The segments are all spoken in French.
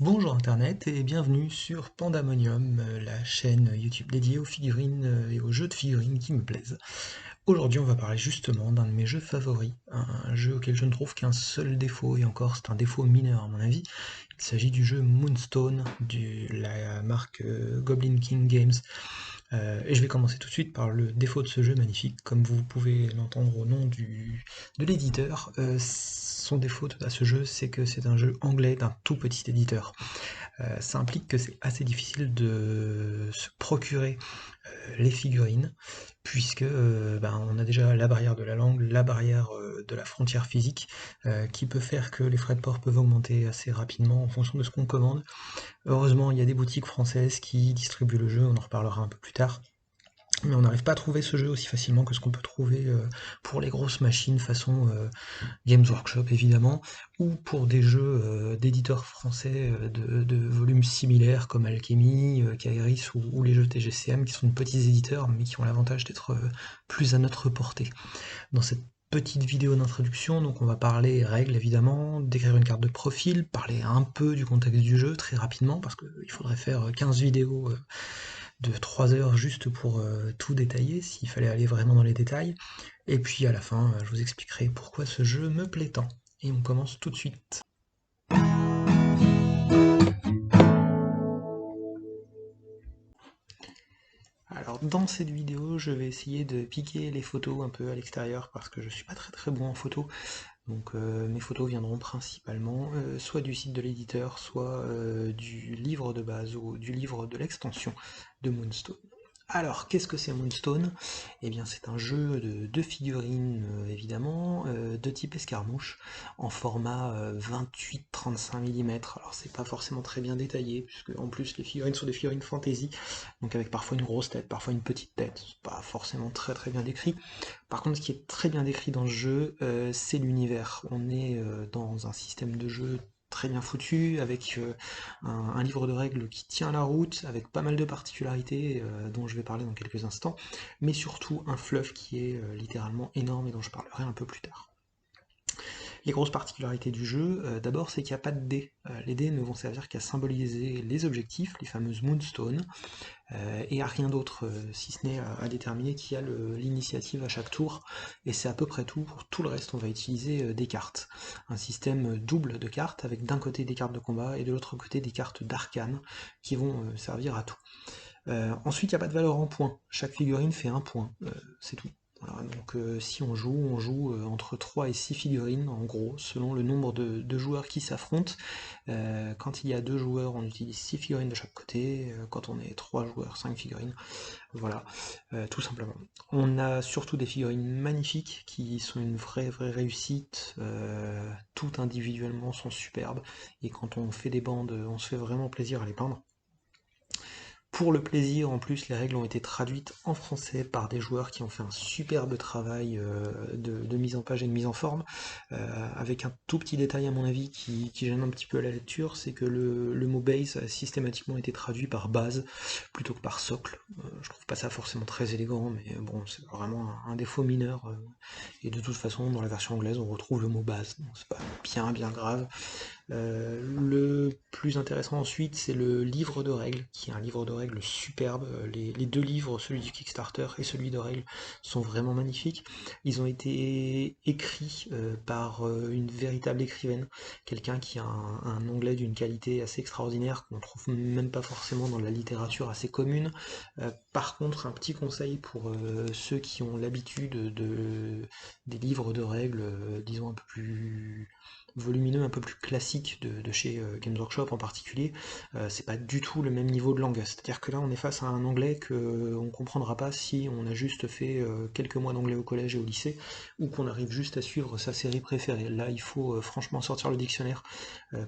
Bonjour Internet et bienvenue sur Pandamonium, la chaîne YouTube dédiée aux figurines et aux jeux de figurines qui me plaisent. Aujourd'hui on va parler justement d'un de mes jeux favoris, un jeu auquel je ne trouve qu'un seul défaut, et encore c'est un défaut mineur à mon avis. Il s'agit du jeu Moonstone de la marque Goblin King Games. Et je vais commencer tout de suite par le défaut de ce jeu magnifique. Comme vous pouvez l'entendre au nom de l'éditeur, son défaut à ce jeu, c'est que c'est un jeu anglais d'un tout petit éditeur. Ça implique que c'est assez difficile de se procurer les figurines, puisque on a déjà la barrière de la langue, la barrière de la frontière physique, qui peut faire que les frais de port peuvent augmenter assez rapidement en fonction de ce qu'on commande. Heureusement, il y a des boutiques françaises qui distribuent le jeu, on en reparlera un peu plus tard. Mais on n'arrive pas à trouver ce jeu aussi facilement que ce qu'on peut trouver pour les grosses machines façon Games Workshop évidemment, ou pour des jeux d'éditeurs français de volumes similaires comme Alchemy, Kairis ou les jeux TGCM qui sont de petits éditeurs mais qui ont l'avantage d'être plus à notre portée. Dans cette petite vidéo d'introduction, donc on va parler règles évidemment, décrire une carte de profil, parler un peu du contexte du jeu très rapidement parce qu'il faudrait faire 15 vidéos de 3 heures juste pour tout détailler, s'il fallait aller vraiment dans les détails. Et puis à la fin, je vous expliquerai pourquoi ce jeu me plaît tant. Et on commence tout de suite. Alors dans cette vidéo, je vais essayer de piquer les photos un peu à l'extérieur parce que je suis pas très bon en photo. Donc mes photos viendront principalement soit du site de l'éditeur, soit du livre de base ou du livre de l'extension de Moonstone. Alors, qu'est-ce que c'est Moonstone? Eh bien, c'est un jeu de figurines, évidemment, de type escarmouche, en format 28-35 mm. Alors, c'est pas forcément très bien détaillé, puisque en plus, les figurines sont des figurines fantasy, donc avec parfois une grosse tête, parfois une petite tête. C'est pas forcément très bien décrit. Par contre, ce qui est très bien décrit dans ce jeu, c'est l'univers. On est dans un système de jeu très bien foutu, avec un livre de règles qui tient la route, avec pas mal de particularités dont je vais parler dans quelques instants, mais surtout un fluff qui est littéralement énorme et dont je parlerai un peu plus tard. Les grosses particularités du jeu, d'abord, c'est qu'il n'y a pas de dés. Les dés ne vont servir qu'à symboliser les objectifs, les fameuses Moonstones, et à rien d'autre, si ce n'est à déterminer qui a l'initiative à chaque tour, et c'est à peu près tout. Pour tout le reste, on va utiliser des cartes. Un système double de cartes, avec d'un côté des cartes de combat, et de l'autre côté des cartes d'arcane, qui vont servir à tout. Ensuite, il n'y a pas de valeur en points. Chaque figurine fait un point, c'est tout. Voilà, donc si on joue entre 3 et 6 figurines, en gros, selon le nombre de joueurs qui s'affrontent. Quand il y a 2 joueurs, on utilise 6 figurines de chaque côté. Quand on est 3 joueurs, 5 figurines. Voilà, tout simplement. On a surtout des figurines magnifiques qui sont une vraie réussite. Toutes individuellement sont superbes. Et quand on fait des bandes, on se fait vraiment plaisir à les peindre. Pour le plaisir, en plus, les règles ont été traduites en français par des joueurs qui ont fait un superbe travail de mise en page et de mise en forme, avec un tout petit détail à mon avis qui gêne un petit peu à la lecture, c'est que le mot base a systématiquement été traduit par base plutôt que par socle. Je trouve pas ça forcément très élégant, mais bon, c'est vraiment un défaut mineur, et de toute façon, dans la version anglaise, on retrouve le mot base, donc c'est pas bien grave. Le plus intéressant ensuite, c'est le livre de règles, qui est un livre de règles superbe. Les deux livres, celui du Kickstarter et celui de règles, sont vraiment magnifiques. Ils ont été écrits par une véritable écrivaine, quelqu'un qui a un anglais d'une qualité assez extraordinaire, qu'on trouve même pas forcément dans la littérature assez commune. Par contre, un petit conseil pour ceux qui ont l'habitude des livres de règles, disons un peu plus volumineux, un peu plus classique de chez Games Workshop en particulier, c'est pas du tout le même niveau de langue. C'est-à-dire que là, on est face à un anglais qu'on comprendra pas si on a juste fait quelques mois d'anglais au collège et au lycée, ou qu'on arrive juste à suivre sa série préférée. Là, il faut franchement sortir le dictionnaire,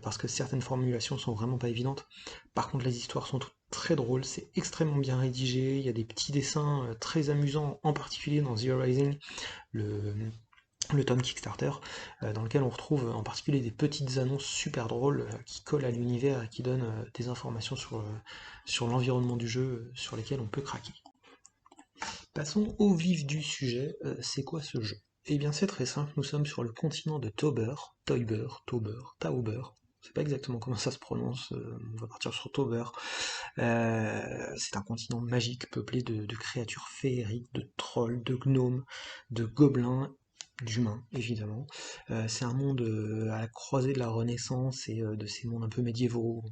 parce que certaines formulations sont vraiment pas évidentes. Par contre, les histoires sont toutes très drôles, c'est extrêmement bien rédigé, il y a des petits dessins très amusants, en particulier dans The Rising, le, le tome Kickstarter, dans lequel on retrouve en particulier des petites annonces super drôles qui collent à l'univers et qui donnent des informations sur l'environnement du jeu sur lesquels on peut craquer. Passons au vif du sujet, c'est quoi ce jeu? Eh bien c'est très simple, nous sommes sur le continent de Tauber, Tauber, Tauber. je sais pas exactement comment ça se prononce, on va partir sur Tauber. C'est un continent magique peuplé de créatures féeriques, de trolls, de gnomes, de gobelins, d'humains évidemment. C'est un monde à la croisée de la Renaissance et de ces mondes un peu médiévaux.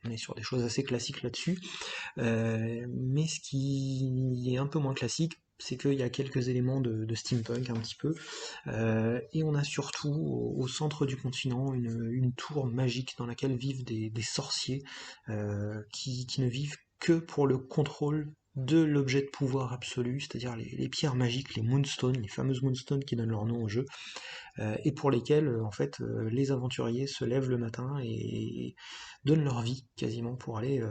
On est sur des choses assez classiques là-dessus. Mais ce qui est un peu moins classique, c'est qu'il y a quelques éléments de steampunk un petit peu. Et on a surtout au centre du continent une tour magique dans laquelle vivent des sorciers qui ne vivent que pour le contrôle de l'objet de pouvoir absolu, c'est-à-dire les pierres magiques, les moonstones, les fameuses moonstones qui donnent leur nom au jeu, et pour lesquelles en fait les aventuriers se lèvent le matin et donnent leur vie quasiment pour aller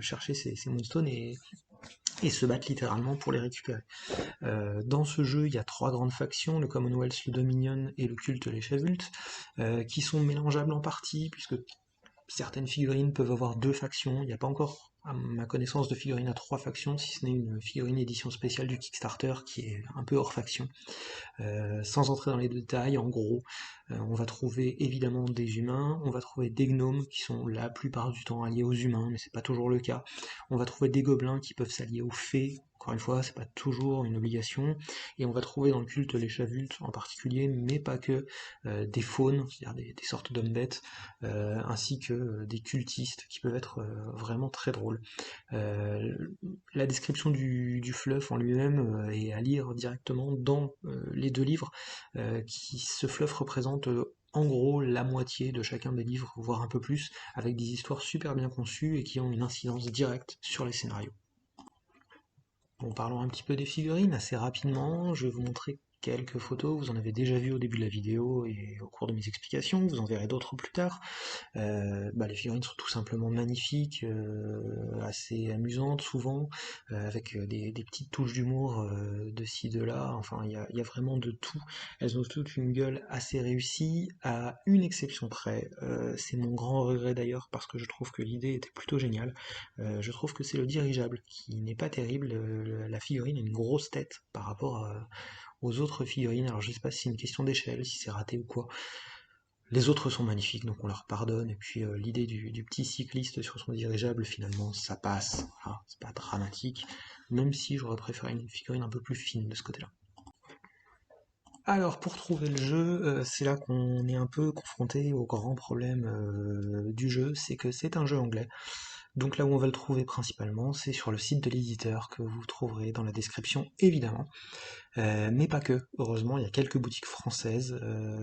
chercher ces moonstones et se battent littéralement pour les récupérer. Dans ce jeu, il y a trois grandes factions, le Commonwealth, le Dominion et le culte les Chavultes, qui sont mélangeables en partie, puisque certaines figurines peuvent avoir deux factions. Il n'y a pas encore, à ma connaissance, de figurines à trois factions, si ce n'est une figurine édition spéciale du Kickstarter qui est un peu hors faction. Sans entrer dans les détails, en gros, on va trouver évidemment des humains, on va trouver des gnomes qui sont la plupart du temps alliés aux humains, mais c'est pas toujours le cas. On va trouver des gobelins qui peuvent s'allier aux fées, encore une fois, c'est pas toujours une obligation, et on va trouver dans le culte les chavultes en particulier, mais pas que, des faunes, c'est-à-dire des sortes d'hommes-bêtes, ainsi que des cultistes qui peuvent être vraiment très drôles. Euh, la description du fluff en lui-même est à lire directement dans les deux livres, ce fluff représente en gros la moitié de chacun des livres, voire un peu plus, avec des histoires super bien conçues et qui ont une incidence directe sur les scénarios. Bon, parlons un petit peu des figurines assez rapidement. Je vais vous montrer quelques photos. Vous en avez déjà vu au début de la vidéo et au cours de mes explications. Vous en verrez d'autres plus tard. Les figurines sont tout simplement magnifiques, assez amusantes souvent, avec des petites touches d'humour de ci, de là. Enfin, il y a vraiment de tout. Elles ont toutes une gueule assez réussie, à une exception près. C'est mon grand regret d'ailleurs, parce que je trouve que l'idée était plutôt géniale. Je trouve que c'est le dirigeable qui n'est pas terrible. La figurine a une grosse tête par rapport aux autres figurines. Alors je sais pas si c'est une question d'échelle, si c'est raté ou quoi. Les autres sont magnifiques, donc on leur pardonne. Et puis l'idée du petit cycliste sur son dirigeable, finalement, ça passe. Voilà, c'est pas dramatique, même si j'aurais préféré une figurine un peu plus fine de ce côté-là. Alors pour trouver le jeu, c'est là qu'on est un peu confronté au grand problème du jeu, c'est que c'est un jeu anglais. Donc là où on va le trouver principalement, c'est sur le site de l'éditeur que vous trouverez dans la description évidemment. Mais pas que, heureusement, il y a quelques boutiques françaises.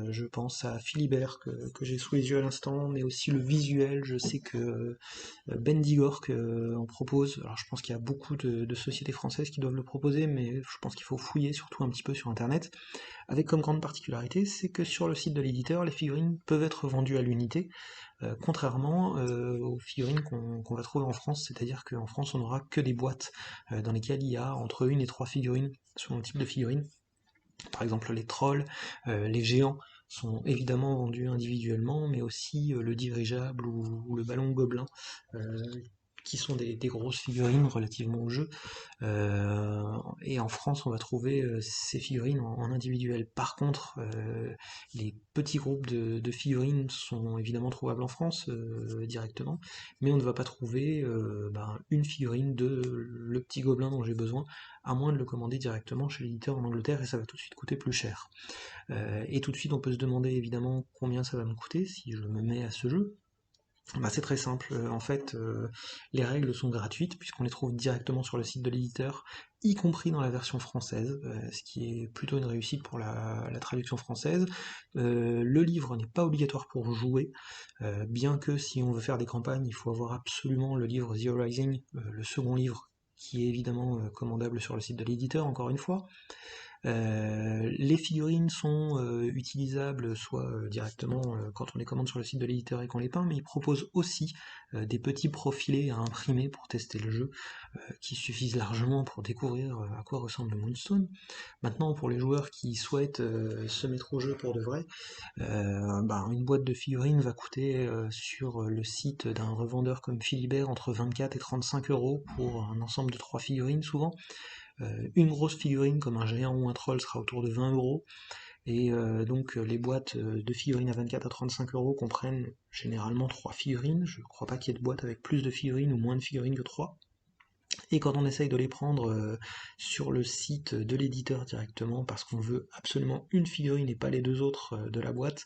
Je pense à Philibert que j'ai sous les yeux à l'instant, mais aussi le visuel. Je sais que Bendigor en propose. Alors je pense qu'il y a beaucoup de sociétés françaises qui doivent le proposer, mais je pense qu'il faut fouiller surtout un petit peu sur internet. Avec comme grande particularité, c'est que sur le site de l'éditeur, les figurines peuvent être vendues à l'unité, contrairement aux figurines qu'on va trouver en France, c'est-à-dire qu'en France on n'aura que des boîtes dans lesquelles il y a entre une et trois figurines selon le type de figurine. Par exemple les trolls, les géants sont évidemment vendus individuellement, mais aussi le dirigeable ou le ballon gobelin, euh, qui sont des grosses figurines relativement au jeu. Et en France, on va trouver ces figurines en individuel. Par contre, les petits groupes de figurines sont évidemment trouvables en France directement, mais on ne va pas trouver une figurine de le petit gobelin dont j'ai besoin, à moins de le commander directement chez l'éditeur en Angleterre, et ça va tout de suite coûter plus cher. Et tout de suite, on peut se demander évidemment combien ça va me coûter si je me mets à ce jeu. Bah, c'est très simple, en fait, les règles sont gratuites puisqu'on les trouve directement sur le site de l'éditeur, y compris dans la version française, ce qui est plutôt une réussite pour la traduction française. Le livre n'est pas obligatoire pour jouer, bien que si on veut faire des campagnes, il faut avoir absolument le livre The Rising, le second livre, qui est évidemment commandable sur le site de l'éditeur, encore une fois. Les figurines sont utilisables soit directement quand on les commande sur le site de l'éditeur et qu'on les peint, mais ils proposent aussi des petits profilés à imprimer pour tester le jeu, qui suffisent largement pour découvrir à quoi ressemble le Moonstone. Maintenant, pour les joueurs qui souhaitent se mettre au jeu pour de vrai, une boîte de figurines va coûter sur le site d'un revendeur comme Philibert entre 24 et 35 euros pour un ensemble de 3 figurines souvent. Une grosse figurine comme un géant ou un troll sera autour de 20 euros, Et donc les boîtes de figurines à 24 à 35 euros comprennent généralement 3 figurines. Je crois pas qu'il y ait de boîte avec plus de figurines ou moins de figurines que 3. Et quand on essaye de les prendre sur le site de l'éditeur directement, parce qu'on veut absolument une figurine et pas les deux autres de la boîte,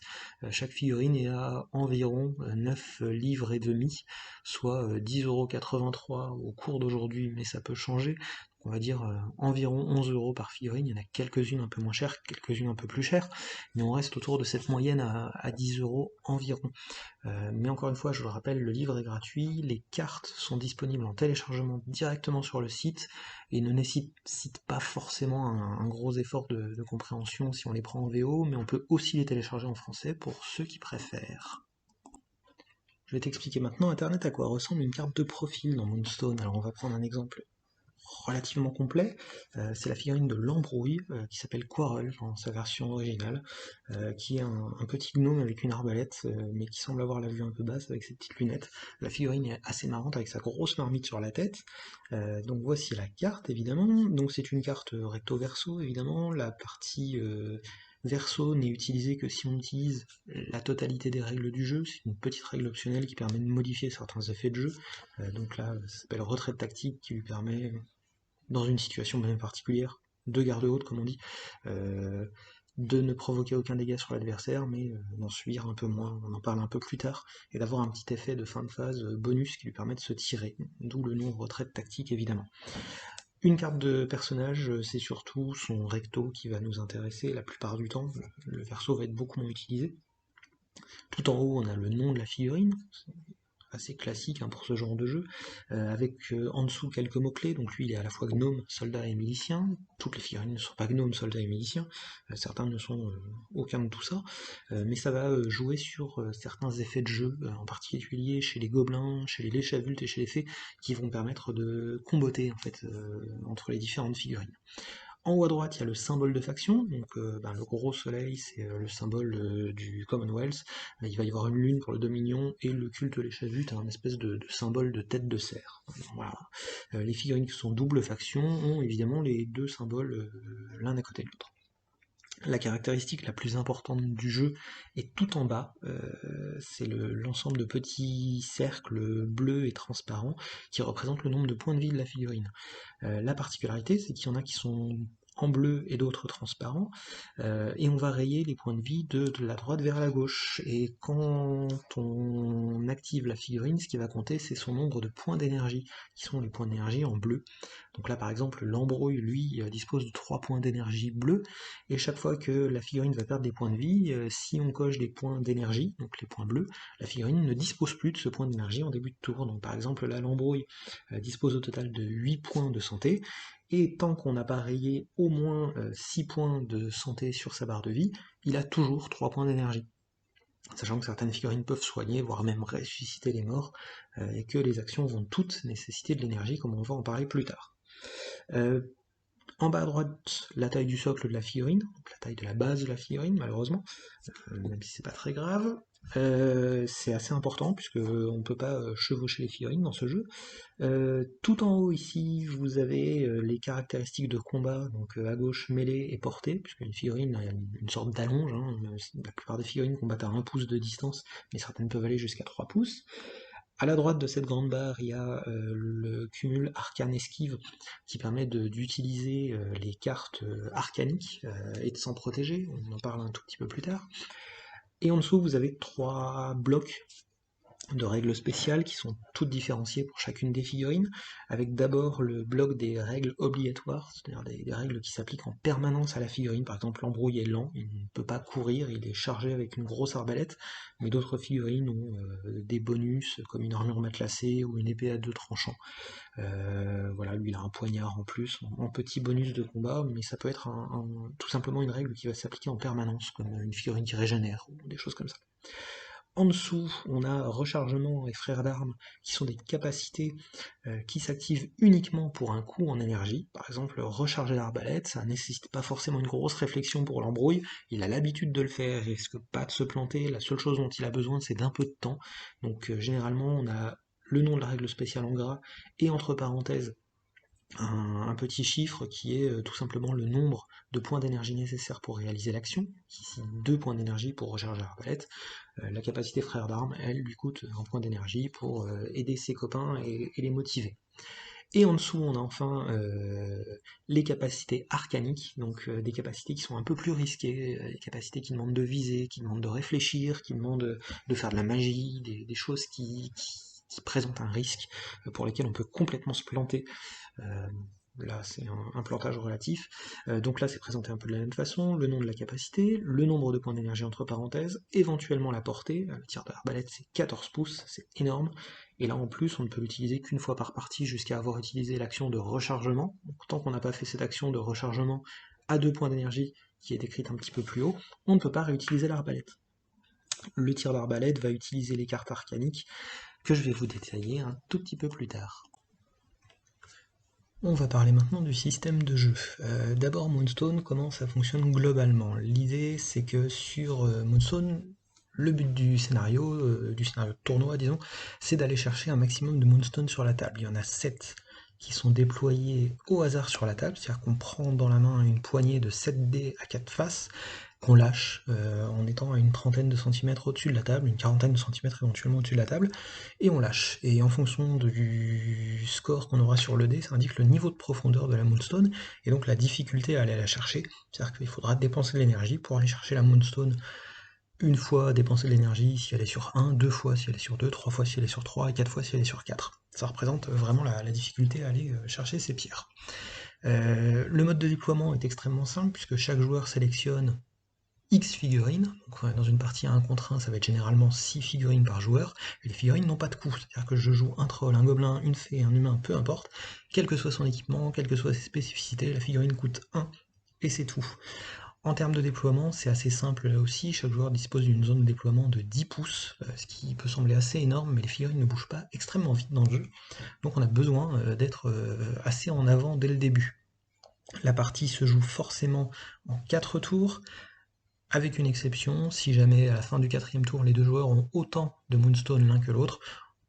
chaque figurine est à environ 9 livres et demi, soit 10,83 € au cours d'aujourd'hui, mais ça peut changer. On va dire environ 11 € par figurine. Il y en a quelques-unes un peu moins chères, quelques-unes un peu plus chères, mais on reste autour de cette moyenne à 10 € environ. Mais encore une fois, je le rappelle, le livre est gratuit, les cartes sont disponibles en téléchargement directement sur le site et ne nécessitent pas forcément un gros effort de compréhension si on les prend en VO, mais on peut aussi les télécharger en français pour ceux qui préfèrent. Je vais t'expliquer maintenant Internet à quoi ressemble une carte de profil dans Moonstone. Alors on va prendre un exemple relativement complet, c'est la figurine de l'embrouille qui s'appelle Quarrel dans sa version originale, qui est un petit gnome avec une arbalète, mais qui semble avoir la vue un peu basse avec ses petites lunettes. La figurine est assez marrante avec sa grosse marmite sur la tête. Donc voici la carte évidemment, donc c'est une carte recto verso évidemment, la partie verso n'est utilisée que si on utilise la totalité des règles du jeu, c'est une petite règle optionnelle qui permet de modifier certains effets de jeu, donc là ça s'appelle retrait tactique qui lui permet dans une situation bien particulière, de garde haute comme on dit, de ne provoquer aucun dégât sur l'adversaire, mais d'en subir un peu moins, on en parle un peu plus tard, et d'avoir un petit effet de fin de phase bonus qui lui permet de se tirer, d'où le nom retraite tactique évidemment. Une carte de personnage, c'est surtout son recto qui va nous intéresser la plupart du temps, le verso va être beaucoup moins utilisé. Tout en haut on a le nom de la figurine, assez classique pour ce genre de jeu, avec en dessous quelques mots-clés, donc lui il est à la fois gnome, soldat et milicien, toutes les figurines ne sont pas gnomes, soldats et miliciens, certains ne sont aucun de tout ça, mais ça va jouer sur certains effets de jeu, en particulier chez les gobelins, chez les lèches adultes et chez les fées, qui vont permettre de comboter en fait entre les différentes figurines. En haut à droite, il y a le symbole de faction, donc le gros soleil, c'est le symbole du Commonwealth. Il va y avoir une lune pour le Dominion, et le culte des Chasuts, un espèce de symbole de tête de cerf. Voilà. Les figurines qui sont double faction ont évidemment les deux symboles l'un à côté de l'autre. La caractéristique la plus importante du jeu est tout en bas, c'est l'ensemble de petits cercles bleus et transparents qui représentent le nombre de points de vie de la figurine. La particularité, c'est qu'il y en a qui sont en bleu et d'autres transparents, et on va rayer les points de vie de la droite vers la gauche. Et quand on active la figurine, ce qui va compter, c'est son nombre de points d'énergie, qui sont les points d'énergie en bleu. Donc là, par exemple, l'embrouille, lui, dispose de 3 points d'énergie bleus, et chaque fois que la figurine va perdre des points de vie, si on coche des points d'énergie, donc les points bleus, la figurine ne dispose plus de ce point d'énergie en début de tour. Donc par exemple, là, l'embrouille dispose au total de 8 points de santé, et tant qu'on n'a pas rayé au moins 6 points de santé sur sa barre de vie, il a toujours 3 points d'énergie. Sachant que certaines figurines peuvent soigner, voire même ressusciter les morts, et que les actions vont toutes nécessiter de l'énergie, comme on va en parler plus tard. En bas à droite, la taille du socle de la figurine, donc la taille de la base de la figurine, malheureusement, même si c'est pas très grave. C'est assez important, puisque on ne peut pas chevaucher les figurines dans ce jeu. Tout en haut ici, vous avez les caractéristiques de combat, donc à gauche mêlée et portée, puisque une figurine a une sorte d'allonge, la plupart des figurines combattent à 1 pouce de distance, mais certaines peuvent aller jusqu'à 3 pouces. À la droite de cette grande barre, il y a le cumul arcane esquive qui permet d'utiliser les cartes arcaniques et de s'en protéger, on en parle un tout petit peu plus tard. Et en dessous, vous avez 3 blocs de règles spéciales qui sont toutes différenciées pour chacune des figurines, avec d'abord le bloc des règles obligatoires, c'est-à-dire des règles qui s'appliquent en permanence à la figurine. Par exemple, l'embrouille est lent, il ne peut pas courir, il est chargé avec une grosse arbalète, mais d'autres figurines ont des bonus comme une armure matelassée ou une épée à 2 tranchants. Voilà, lui il a un poignard en plus, en petit bonus de combat, mais ça peut être tout simplement une règle qui va s'appliquer en permanence, comme une figurine qui régénère, ou des choses comme ça. En dessous, on a rechargement et frères d'armes, qui sont des capacités qui s'activent uniquement pour un coup en énergie. Par exemple, recharger l'arbalète, ça nécessite pas forcément une grosse réflexion pour l'embrouille, il a l'habitude de le faire, il risque pas de se planter, la seule chose dont il a besoin c'est d'un peu de temps. Donc généralement on a le nom de la règle spéciale en gras, et entre parenthèses, un petit chiffre qui est tout simplement le nombre de points d'énergie nécessaires pour réaliser l'action, ici 2 points d'énergie pour recharger l'arbalète. La capacité frère d'armes, elle, lui coûte un point d'énergie pour aider ses copains et les motiver. Et en dessous, on a enfin les capacités arcaniques, donc des capacités qui sont un peu plus risquées, des capacités qui demandent de viser, qui demandent de réfléchir, qui demandent de faire de la magie, des choses qui présentent un risque, pour lesquelles on peut complètement se planter. Euh, Là, c'est un plantage relatif. Donc là, c'est présenté un peu de la même façon, le nom de la capacité, le nombre de points d'énergie entre parenthèses, éventuellement la portée. Le tir de l'arbalète, c'est 14 pouces, c'est énorme. Et là, en plus, on ne peut l'utiliser qu'une fois par partie jusqu'à avoir utilisé l'action de rechargement. Donc, tant qu'on n'a pas fait cette action de rechargement à 2 points d'énergie, qui est décrite un petit peu plus haut, on ne peut pas réutiliser l'arbalète. Le tir d'arbalète va utiliser les cartes arcaniques, que je vais vous détailler un tout petit peu plus tard. On va parler maintenant du système de jeu. D'abord Moonstone, comment ça fonctionne globalement. L'idée c'est que sur Moonstone, le but du scénario de tournoi disons, c'est d'aller chercher un maximum de Moonstone sur la table. Il y en a 7 qui sont déployés au hasard sur la table, c'est-à-dire qu'on prend dans la main une poignée de 7 dés à 4 faces, qu'on lâche en étant à une trentaine de centimètres au-dessus de la table, une quarantaine de centimètres éventuellement au-dessus de la table, et on lâche. Et en fonction du score qu'on aura sur le dé, ça indique le niveau de profondeur de la Moonstone, et donc la difficulté à aller la chercher. C'est-à-dire qu'il faudra dépenser de l'énergie pour aller chercher la Moonstone. Une fois dépenser de l'énergie si elle est sur 1, 2 fois si elle est sur 2, 3 fois si elle est sur 3, et 4 fois si elle est sur 4. Ça représente vraiment la difficulté à aller chercher ces pierres. Le mode de déploiement est extrêmement simple, puisque chaque joueur sélectionne X figurines, donc dans une partie à 1 contre 1, ça va être généralement 6 figurines par joueur, et les figurines n'ont pas de coût, c'est-à-dire que je joue un troll, un gobelin, une fée, un humain, peu importe, quel que soit son équipement, quelles que soient ses spécificités, la figurine coûte 1, et c'est tout. En termes de déploiement, c'est assez simple là aussi, chaque joueur dispose d'une zone de déploiement de 10 pouces, ce qui peut sembler assez énorme, mais les figurines ne bougent pas extrêmement vite dans le jeu, donc on a besoin d'être assez en avant dès le début. La partie se joue forcément en 4 tours, avec une exception, si jamais à la fin du 4e tour les deux joueurs ont autant de Moonstone l'un que l'autre,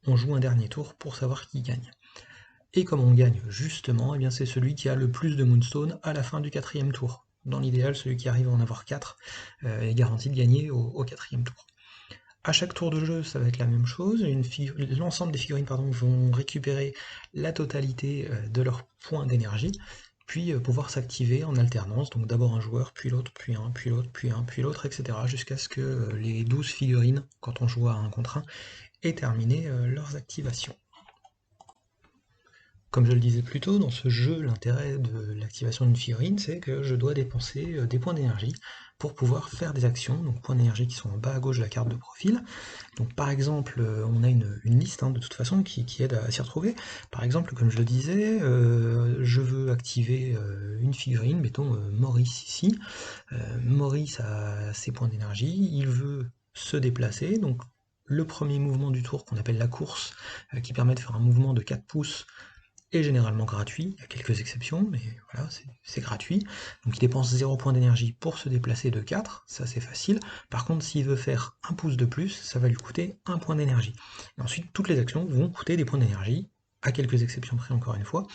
on joue un dernier tour pour savoir qui gagne. Et comme on gagne justement, eh bien c'est celui qui a le plus de Moonstone à la fin du 4e tour. Dans l'idéal, celui qui arrive à en avoir 4 est garanti de gagner au 4e tour. À chaque tour de jeu, ça va être la même chose. L'ensemble des figurines vont récupérer la totalité de leurs points d'énergie, puis pouvoir s'activer en alternance, donc d'abord un joueur, puis l'autre, puis un, puis l'autre, puis un, puis l'autre, etc. jusqu'à ce que les 12 figurines, quand on joue à 1 contre 1, aient terminé leurs activations. Comme je le disais plus tôt, dans ce jeu, l'intérêt de l'activation d'une figurine, c'est que je dois dépenser des points d'énergie pour pouvoir faire des actions, donc points d'énergie qui sont en bas à gauche de la carte de profil. Donc par exemple, on a une liste de toute façon qui aide à s'y retrouver. Par exemple, comme je le disais, je veux activer une figurine, mettons Maurice ici. Maurice a ses points d'énergie, il veut se déplacer, donc le premier mouvement du tour qu'on appelle la course, qui permet de faire un mouvement de 4 pouces, est généralement gratuit, il y a quelques exceptions, mais voilà, c'est gratuit. Donc il dépense 0 points d'énergie pour se déplacer de 4, ça c'est facile. Par contre, s'il veut faire un pouce de plus, ça va lui coûter 1 point d'énergie. Et ensuite, toutes les actions vont coûter des points d'énergie, à quelques exceptions près encore une fois,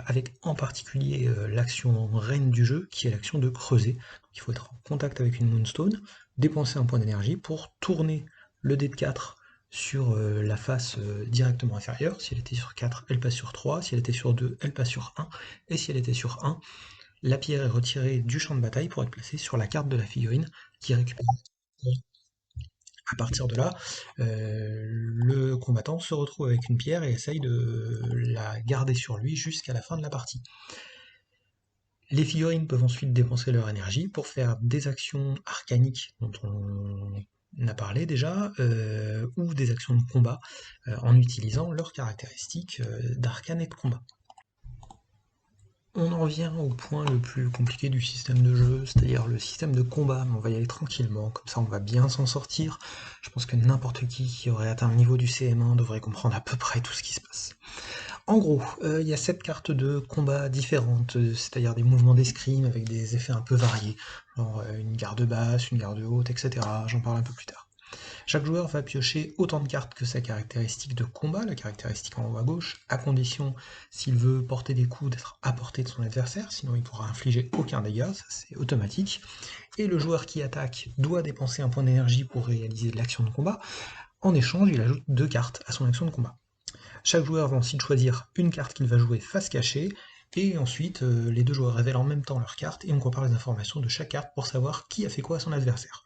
avec en particulier l'action reine du jeu, qui est l'action de creuser. Donc il faut être en contact avec une Moonstone, dépenser un point d'énergie pour tourner le dé de 4 sur la face directement inférieure. Si elle était sur 4, elle passe sur 3. Si elle était sur 2, elle passe sur 1. Et si elle était sur 1, la pierre est retirée du champ de bataille pour être placée sur la carte de la figurine qui est récupérée. À partir de là, le combattant se retrouve avec une pierre et essaye de la garder sur lui jusqu'à la fin de la partie. Les figurines peuvent ensuite dépenser leur énergie pour faire des actions arcaniques dont on a parlé déjà, ou des actions de combat en utilisant leurs caractéristiques d'arcane et de combat. On en vient au point le plus compliqué du système de jeu, c'est-à-dire le système de combat, mais on va y aller tranquillement, comme ça on va bien s'en sortir. Je pense que n'importe qui aurait atteint le niveau du CM1 devrait comprendre à peu près tout ce qui se passe. En gros, il y a 7 cartes de combat différentes, c'est-à-dire des mouvements d'escrime avec des effets un peu variés, genre une garde basse, une garde haute, etc. J'en parle un peu plus tard. Chaque joueur va piocher autant de cartes que sa caractéristique de combat, la caractéristique en haut à gauche, à condition, s'il veut porter des coups, d'être à portée de son adversaire, sinon il ne pourra infliger aucun dégât, ça c'est automatique. Et le joueur qui attaque doit dépenser un point d'énergie pour réaliser l'action de combat. En échange, il ajoute 2 cartes à son action de combat. Chaque joueur va ensuite choisir une carte qu'il va jouer face cachée, et ensuite les deux joueurs révèlent en même temps leurs cartes, et on compare les informations de chaque carte pour savoir qui a fait quoi à son adversaire.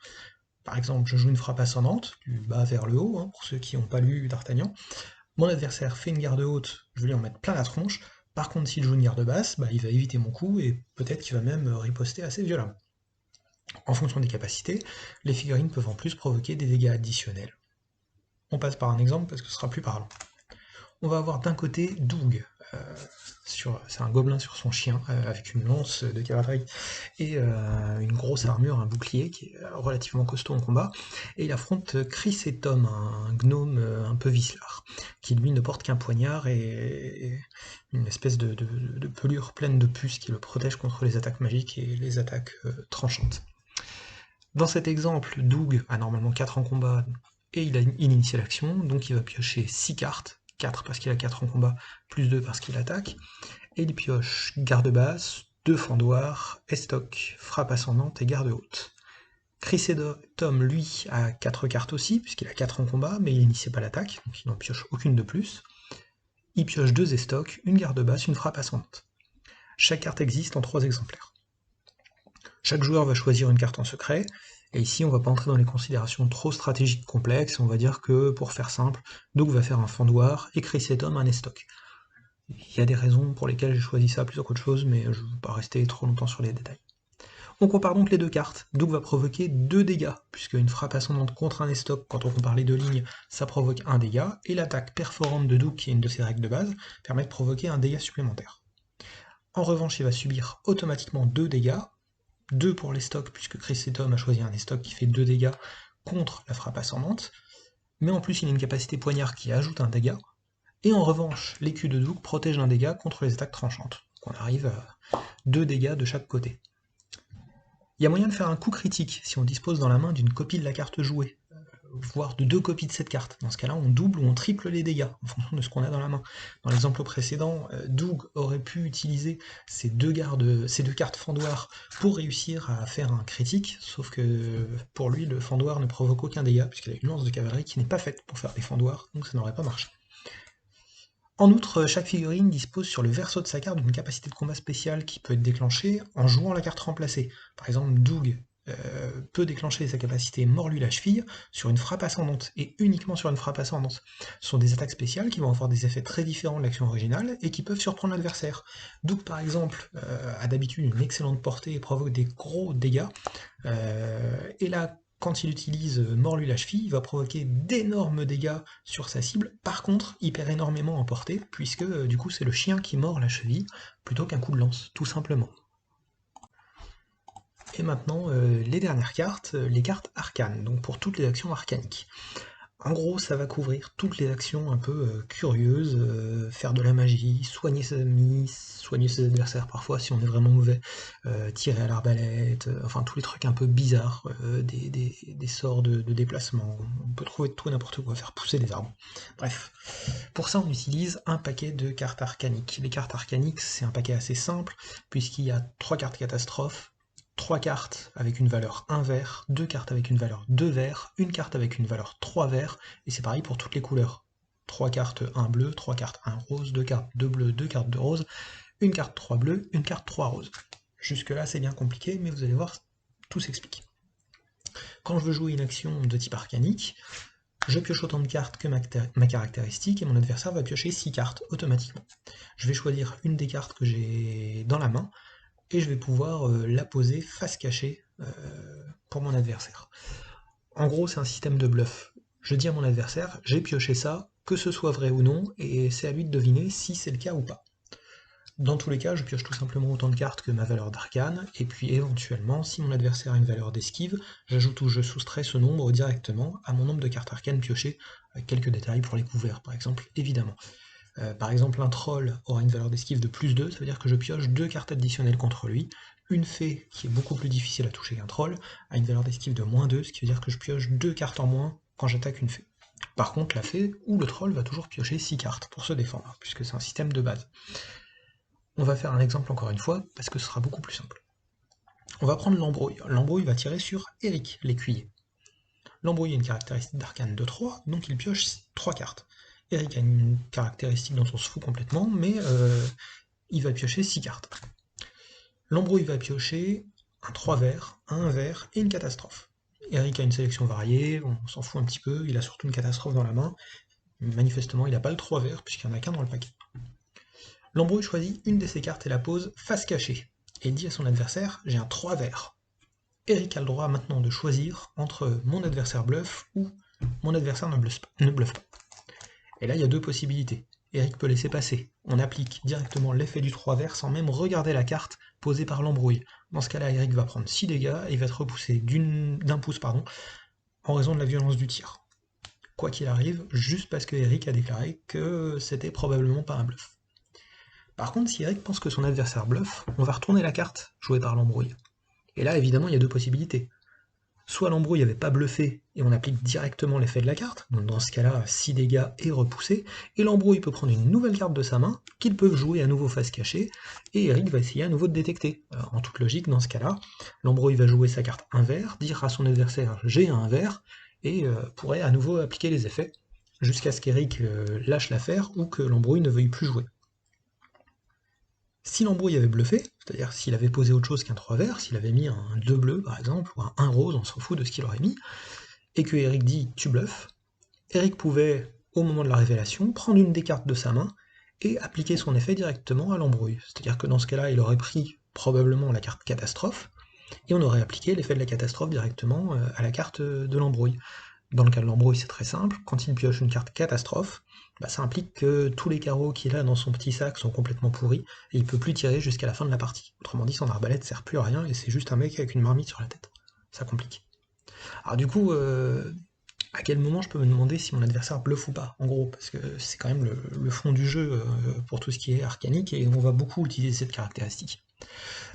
Par exemple, je joue une frappe ascendante, du bas vers le haut, pour ceux qui n'ont pas lu d'Artagnan. Mon adversaire fait une garde haute, je vais lui en mettre plein la tronche. Par contre, s'il joue une garde basse, il va éviter mon coup, et peut-être qu'il va même riposter assez violemment. En fonction des capacités, les figurines peuvent en plus provoquer des dégâts additionnels. On passe par un exemple parce que ce sera plus parlant. On va avoir d'un côté Doug, c'est un gobelin sur son chien, avec une lance de cavalerie et une grosse armure, un bouclier qui est relativement costaud en combat, et il affronte Chris et Tom, un gnome un peu vicelard, qui lui ne porte qu'un poignard et une espèce de pelure pleine de puces qui le protège contre les attaques magiques et les attaques tranchantes. Dans cet exemple, Doug a normalement 4 en combat, et il initie l'action, donc il va piocher 6 cartes, 4 parce qu'il a 4 en combat, plus 2 parce qu'il attaque, et il pioche garde basse, 2 fendoirs, estoc, frappe ascendante et garde haute. Chris et Tom, lui, a 4 cartes aussi, puisqu'il a 4 en combat, mais il n'initie pas l'attaque, donc il n'en pioche aucune de plus. Il pioche 2 estocs, une garde basse, une frappe ascendante. Chaque carte existe en 3 exemplaires. Chaque joueur va choisir une carte en secret, et ici on va pas entrer dans les considérations trop stratégiques complexes, on va dire que, pour faire simple, Doug va faire un fendoir, et Chris et Tom un estoc. Il y a des raisons pour lesquelles j'ai choisi ça plutôt qu'autre chose, mais je ne veux pas rester trop longtemps sur les détails. On compare donc les deux cartes. Doug va provoquer 2 dégâts, puisque une frappe ascendante contre un estoc, quand on compare les deux lignes, ça provoque 1 dégât, et l'attaque perforante de Doug, qui est une de ses règles de base, permet de provoquer un dégât supplémentaire. En revanche, il va subir automatiquement 2 dégâts, 2 pour l'estoc, puisque Chris et Tom a choisi un estoc qui fait 2 dégâts contre la frappe ascendante, mais en plus il a une capacité poignard qui ajoute un dégât, et en revanche, l'écu de Doug protège d'un dégât contre les attaques tranchantes. Donc on arrive à 2 dégâts de chaque côté. Il y a moyen de faire un coup critique si on dispose dans la main d'une copie de la carte jouée, voire de 2 copies de cette carte. Dans ce cas-là, on double ou on triple les dégâts, en fonction de ce qu'on a dans la main. Dans l'exemple précédent, Doug aurait pu utiliser ces deux cartes fendoirs pour réussir à faire un critique, sauf que pour lui, le fendoir ne provoque aucun dégât, puisqu'il a une lance de cavalerie qui n'est pas faite pour faire des fendoirs, donc ça n'aurait pas marché. En outre, chaque figurine dispose sur le verso de sa carte d'une capacité de combat spéciale qui peut être déclenchée en jouant la carte remplacée. Par exemple, Doug peut déclencher sa capacité Mords-lui la cheville sur une frappe ascendante, et uniquement sur une frappe ascendante. Ce sont des attaques spéciales qui vont avoir des effets très différents de l'action originale, et qui peuvent surprendre l'adversaire. Doug, par exemple, a d'habitude une excellente portée et provoque des gros dégâts, et là, quand il utilise Mords-lui la cheville, il va provoquer d'énormes dégâts sur sa cible. Par contre, il perd énormément en portée, puisque du coup c'est le chien qui mord la cheville, plutôt qu'un coup de lance, tout simplement. Et maintenant, les dernières cartes, les cartes arcanes, donc pour toutes les actions arcaniques. En gros, ça va couvrir toutes les actions un peu curieuses, faire de la magie, soigner ses amis, soigner ses adversaires parfois si on est vraiment mauvais, tirer à l'arbalète, enfin tous les trucs un peu bizarres, des sorts de déplacement, on peut trouver de tout et n'importe quoi, faire pousser des arbres. Bref, pour ça on utilise un paquet de cartes arcaniques. Les cartes arcaniques, c'est un paquet assez simple, puisqu'il y a 3 cartes catastrophes, 3 cartes avec une valeur 1 vert, 2 cartes avec une valeur 2 vert, une carte avec une valeur 3 vert, et c'est pareil pour toutes les couleurs. 3 cartes 1 bleu, 3 cartes 1 rose, 2 cartes 2 bleu, 2 cartes 2 rose, une carte 3 bleu, une carte 3 rose. Jusque là c'est bien compliqué, mais vous allez voir, tout s'explique. Quand je veux jouer une action de type arcanique, je pioche autant de cartes que ma caractéristique, et mon adversaire va piocher 6 cartes automatiquement. Je vais choisir une des cartes que j'ai dans la main, et je vais pouvoir la poser face cachée pour mon adversaire. En gros, c'est un système de bluff. Je dis à mon adversaire, j'ai pioché ça, que ce soit vrai ou non, et c'est à lui de deviner si c'est le cas ou pas. Dans tous les cas, je pioche tout simplement autant de cartes que ma valeur d'arcane, et puis éventuellement, si mon adversaire a une valeur d'esquive, j'ajoute ou je soustrais ce nombre directement à mon nombre de cartes arcanes piochées, avec quelques détails pour les couverts par exemple, évidemment. Par exemple, un troll aura une valeur d'esquive de +2, ça veut dire que je pioche 2 cartes additionnelles contre lui. Une fée, qui est beaucoup plus difficile à toucher qu'un troll, a une valeur d'esquive de -2, ce qui veut dire que je pioche 2 cartes en moins quand j'attaque une fée. Par contre, la fée ou le troll va toujours piocher 6 cartes pour se défendre, puisque c'est un système de base. On va faire un exemple encore une fois, parce que ce sera beaucoup plus simple. On va prendre l'embrouille. L'embrouille va tirer sur Eric, l'écuyer. L'embrouille a une caractéristique d'arcane de 3, donc il pioche 3 cartes. Eric a une caractéristique dont on se fout complètement, mais il va piocher 6 cartes. L'embrouille va piocher un 3 verts, un 1 vert et une catastrophe. Eric a une sélection variée, on s'en fout un petit peu, il a surtout une catastrophe dans la main. Manifestement, il n'a pas le 3 vert, puisqu'il n'y en a qu'un dans le paquet. L'embrouille choisit une de ses cartes et la pose face cachée, et dit à son adversaire, j'ai un 3 vert. Eric a le droit maintenant de choisir entre mon adversaire bluffe ou mon adversaire ne bluffe pas. Et là, il y a deux possibilités. Eric peut laisser passer. On applique directement l'effet du 3 vert sans même regarder la carte posée par l'embrouille. Dans ce cas-là, Eric va prendre 6 dégâts et il va être repoussé d'un pouce en raison de la violence du tir. Quoi qu'il arrive, juste parce que Eric a déclaré que c'était probablement pas un bluff. Par contre, si Eric pense que son adversaire bluffe, on va retourner la carte jouée par l'embrouille. Et là, évidemment, il y a deux possibilités. Soit l'embrouille n'avait pas bluffé et on applique directement l'effet de la carte, donc dans ce cas-là, 6 dégâts et repoussé, et l'embrouille peut prendre une nouvelle carte de sa main, qu'ils peuvent jouer à nouveau face cachée, et Eric va essayer à nouveau de détecter. En toute logique, dans ce cas-là, l'embrouille va jouer sa carte 1 vert, dire à son adversaire j'ai un vert, et pourrait à nouveau appliquer les effets, jusqu'à ce qu'Eric lâche l'affaire ou que l'embrouille ne veuille plus jouer. Si l'embrouille avait bluffé, c'est-à-dire s'il avait posé autre chose qu'un 3 vert, s'il avait mis un 2 bleu par exemple, ou un 1 rose, on s'en fout de ce qu'il aurait mis, et que Eric dit tu bluffes, Eric pouvait, au moment de la révélation, prendre une des cartes de sa main et appliquer son effet directement à l'embrouille. C'est-à-dire que dans ce cas-là, il aurait pris probablement la carte catastrophe, et on aurait appliqué l'effet de la catastrophe directement à la carte de l'embrouille. Dans le cas de l'embrouille, c'est très simple, quand il pioche une carte catastrophe, ça implique que tous les carreaux qu'il a dans son petit sac sont complètement pourris, et il peut plus tirer jusqu'à la fin de la partie. Autrement dit, son arbalète sert plus à rien, et c'est juste un mec avec une marmite sur la tête. Ça complique. Alors du coup, à quel moment je peux me demander si mon adversaire bluffe ou pas, en gros, parce que c'est quand même le fond du jeu pour tout ce qui est arcanique, et on va beaucoup utiliser cette caractéristique.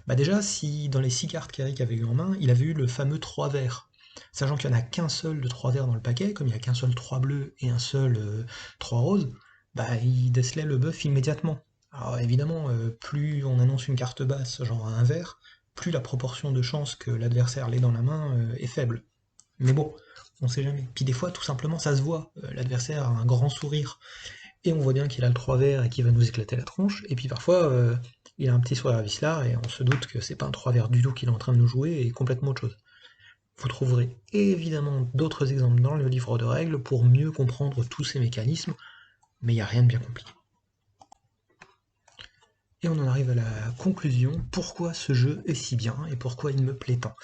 Déjà, si dans les 6 cartes qu'Eric avait eu en main, il avait eu le fameux 3 verts, sachant qu'il n'y en a qu'un seul de 3 verts dans le paquet, comme il n'y a qu'un seul 3 bleus et un seul 3 roses, il décelait le buff immédiatement. Alors évidemment, plus on annonce une carte basse, genre un vert, plus la proportion de chances que l'adversaire l'ait dans la main est faible. Mais bon, on sait jamais. Puis des fois, tout simplement, ça se voit. L'adversaire a un grand sourire, et on voit bien qu'il a le 3 vert et qu'il va nous éclater la tronche, et puis parfois, il a un petit sourire vicelard, et on se doute que c'est pas un 3 vert du tout qu'il est en train de nous jouer, et complètement autre chose. Vous trouverez évidemment d'autres exemples dans le livre de règles pour mieux comprendre tous ces mécanismes, mais il n'y a rien de bien compliqué. Et on en arrive à la conclusion, pourquoi ce jeu est si bien et pourquoi il me plaît tant.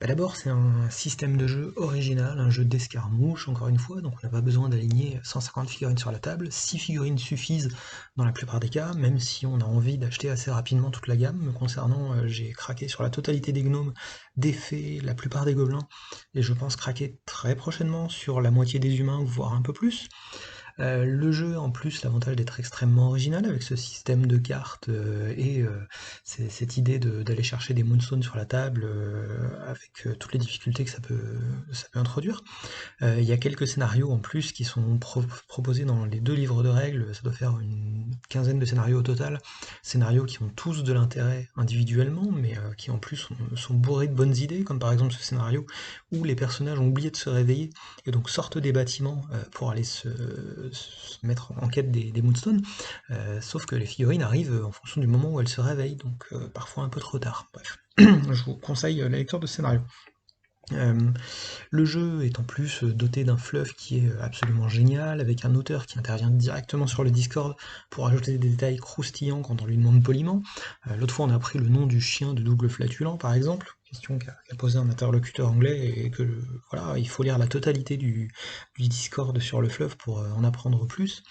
D'abord, c'est un système de jeu original, un jeu d'escarmouche, encore une fois, donc on n'a pas besoin d'aligner 150 figurines sur la table, 6 figurines suffisent dans la plupart des cas, même si on a envie d'acheter assez rapidement toute la gamme. Me concernant, j'ai craqué sur la totalité des gnomes, des fées, la plupart des gobelins, et je pense craquer très prochainement sur la moitié des humains, voire un peu plus. Le jeu, en plus, l'avantage d'être extrêmement original avec ce système de cartes et cette idée d'aller chercher des moonstones sur la table avec toutes les difficultés que ça peut introduire. Il y a quelques scénarios en plus qui sont proposés dans les 2 livres de règles, ça doit faire une quinzaine de scénarios au total, scénarios qui ont tous de l'intérêt individuellement, mais qui en plus sont bourrés de bonnes idées, comme par exemple ce scénario où les personnages ont oublié de se réveiller, et donc sortent des bâtiments pour aller se mettre en quête des moonstones, sauf que les figurines arrivent en fonction du moment où elles se réveillent, donc parfois un peu trop tard. Bref, je vous conseille la lecture de ce scénario. Le jeu est en plus doté d'un fluff qui est absolument génial, avec un auteur qui intervient directement sur le Discord pour ajouter des détails croustillants quand on lui demande poliment. L'autre fois on a appris le nom du chien de Double Flatulent par exemple, question qu'a posé un interlocuteur anglais, et que voilà, il faut lire la totalité du Discord sur le fluff pour en apprendre plus.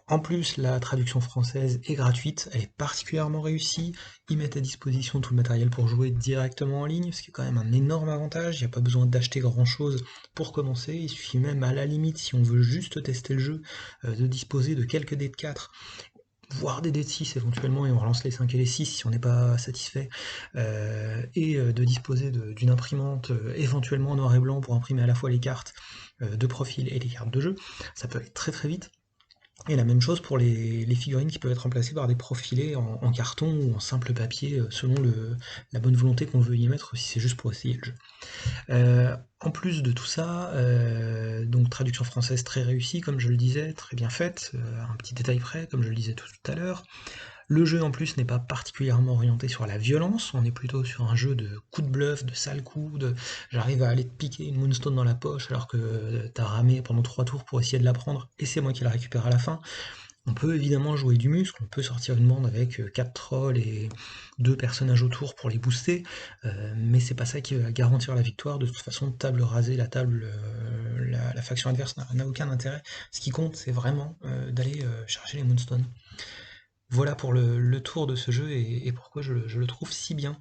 En plus, la traduction française est gratuite, elle est particulièrement réussie, ils mettent à disposition tout le matériel pour jouer directement en ligne, ce qui est quand même un énorme avantage, il n'y a pas besoin d'acheter grand chose pour commencer, il suffit même à la limite, si on veut juste tester le jeu, de disposer de quelques dés de 4, voire des dés de 6 éventuellement, et on relance les 5 et les 6 si on n'est pas satisfait, et de disposer d'une imprimante éventuellement en noir et blanc pour imprimer à la fois les cartes de profil et les cartes de jeu, ça peut aller très très vite. Et la même chose pour les figurines qui peuvent être remplacées par des profilés en carton ou en simple papier, selon la bonne volonté qu'on veut y mettre, si c'est juste pour essayer le jeu. En plus de tout ça, donc traduction française très réussie, comme je le disais, très bien faite, un petit détail près, comme je le disais tout à l'heure. Le jeu en plus n'est pas particulièrement orienté sur la violence, on est plutôt sur un jeu de coups de bluff, de sales coups, de j'arrive à aller te piquer une Moonstone dans la poche alors que t'as ramé pendant 3 tours pour essayer de la prendre, et c'est moi qui la récupère à la fin. On peut évidemment jouer du muscle, on peut sortir une bande avec 4 trolls et 2 personnages autour pour les booster, mais c'est pas ça qui va garantir la victoire. De toute façon, table rasée, la table, la faction adverse n'a aucun intérêt. Ce qui compte, c'est vraiment d'aller chercher les Moonstones. Voilà pour le tour de ce jeu et pourquoi je le trouve si bien.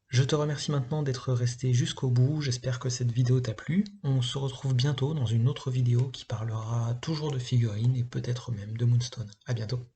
Je te remercie maintenant d'être resté jusqu'au bout, j'espère que cette vidéo t'a plu. On se retrouve bientôt dans une autre vidéo qui parlera toujours de figurines et peut-être même de Moonstone. A bientôt.